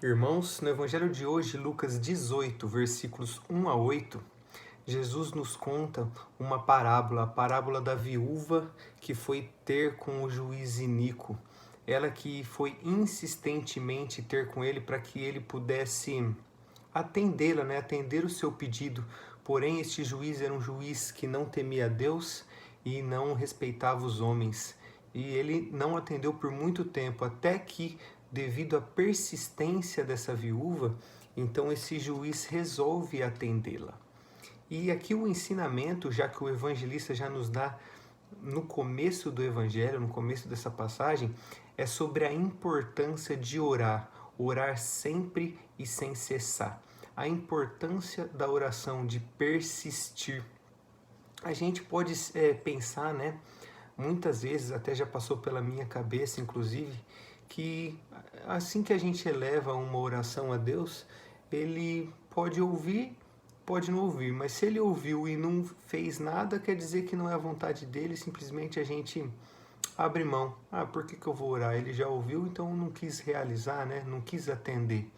Irmãos, no Evangelho de hoje, Lucas 18, versículos 1 a 8, Jesus nos conta uma parábola, a parábola da viúva que foi ter com o juiz iníquo. Ela que foi insistentemente ter com ele para que ele pudesse atendê-la, né? Atender o seu pedido. Porém, este juiz era um juiz que não temia a Deus e não respeitava os homens. E ele não atendeu por muito tempo, até que, devido à persistência dessa viúva, então esse juiz resolve atendê-la. E aqui o ensinamento, já que o evangelista já nos dá no começo do evangelho, no começo dessa passagem, é sobre a importância de orar, orar sempre e sem cessar. A importância da oração, de persistir. A gente pode pensar, né? Muitas vezes, até já passou pela minha cabeça, inclusive, que assim que a gente eleva uma oração a Deus, ele pode ouvir, pode não ouvir, mas se ele ouviu e não fez nada, quer dizer que não é a vontade dele, simplesmente a gente abre mão. Ah, por que eu vou orar? Ele já ouviu, então não quis realizar, né? Não quis atender.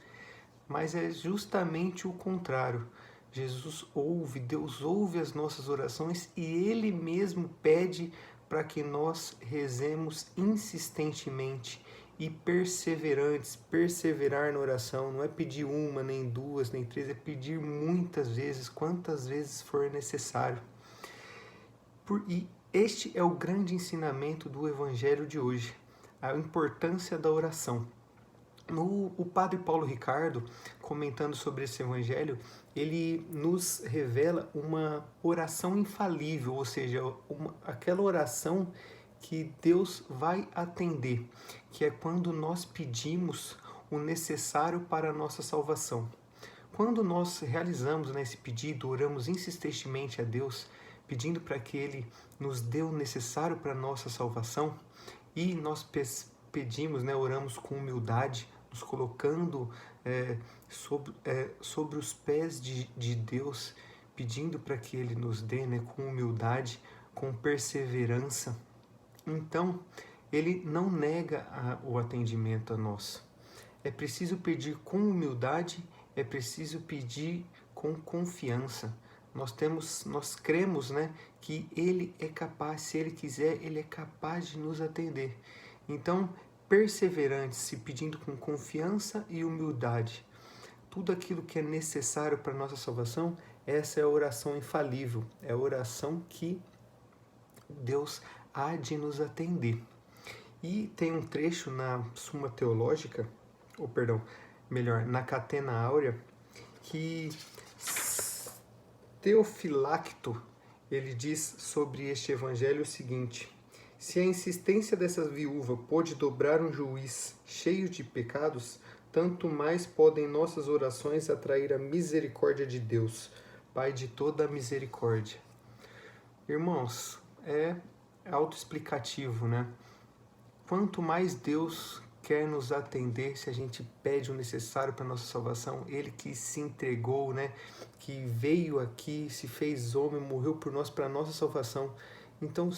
Mas é justamente o contrário. Jesus ouve, Deus ouve as nossas orações e Ele mesmo pede para que nós rezemos insistentemente e perseverantes. Perseverar na oração não é pedir uma, nem duas, nem três, é pedir muitas vezes, quantas vezes for necessário. E este é o grande ensinamento do Evangelho de hoje, a importância da oração. O padre Paulo Ricardo, comentando sobre esse evangelho, ele nos revela uma oração infalível, ou seja, aquela oração que Deus vai atender, que é quando nós pedimos o necessário para a nossa salvação. Quando nós realizamos esse pedido, oramos insistentemente a Deus, pedindo para que Ele nos dê o necessário para a nossa salvação, e nós pedimos, oramos com humildade, nos colocando sobre os pés de Deus, pedindo para que Ele nos dê, com humildade, com perseverança. Então, Ele não nega o atendimento a nós. É preciso pedir com humildade, é preciso pedir com confiança. Nós cremos, que Ele é capaz, se Ele quiser, Ele é capaz de nos atender. Então, perseverantes, se pedindo com confiança e humildade. Tudo aquilo que é necessário para a nossa salvação, essa é a oração infalível, é a oração que Deus há de nos atender. E tem um trecho na Suma Teológica, na Catena Áurea, que Teofilacto, ele diz sobre este evangelho o seguinte: se a insistência dessa viúva pôde dobrar um juiz cheio de pecados, tanto mais podem nossas orações atrair a misericórdia de Deus, Pai de toda a misericórdia. Irmãos, é autoexplicativo, Quanto mais Deus quer nos atender, se a gente pede o necessário para a nossa salvação, Ele que se entregou, que veio aqui, se fez homem, morreu por nós para a nossa salvação. Então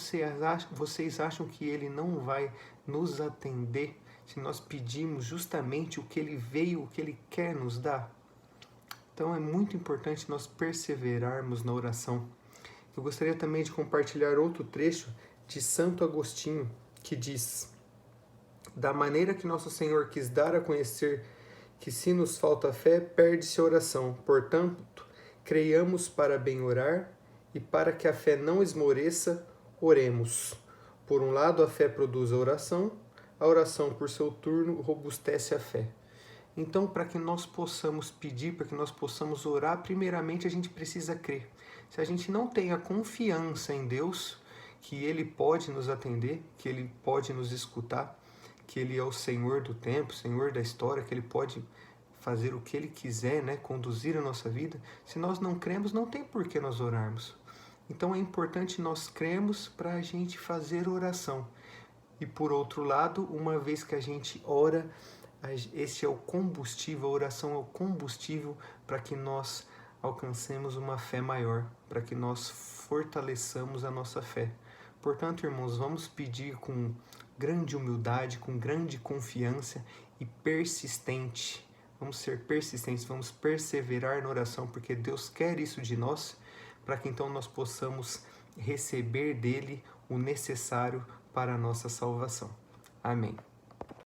vocês acham que Ele não vai nos atender se nós pedimos justamente o que Ele veio, o que Ele quer nos dar? Então é muito importante nós perseverarmos na oração. Eu gostaria também de compartilhar outro trecho de Santo Agostinho, que diz: da maneira que nosso Senhor quis dar a conhecer que se nos falta fé, perde-se a oração. Portanto, creiamos para bem orar, e para que a fé não esmoreça, oremos. Por um lado, a fé produz a oração, por seu turno, robustece a fé. Então, para que nós possamos pedir, para que nós possamos orar, primeiramente a gente precisa crer. Se a gente não tem a confiança em Deus, que Ele pode nos atender, que Ele pode nos escutar, que Ele é o Senhor do tempo, Senhor da história, que Ele pode fazer o que Ele quiser, conduzir a nossa vida. Se nós não cremos, não tem por que nós orarmos. Então é importante nós cremos para a gente fazer oração. E por outro lado, uma vez que a gente ora, este é o combustível, a oração é o combustível para que nós alcancemos uma fé maior, para que nós fortaleçamos a nossa fé. Portanto, irmãos, vamos pedir com grande humildade, com grande confiança e persistente. vamos ser persistentes, vamos perseverar na oração, porque Deus quer isso de nós, para que então nós possamos receber dele o necessário para a nossa salvação. Amém.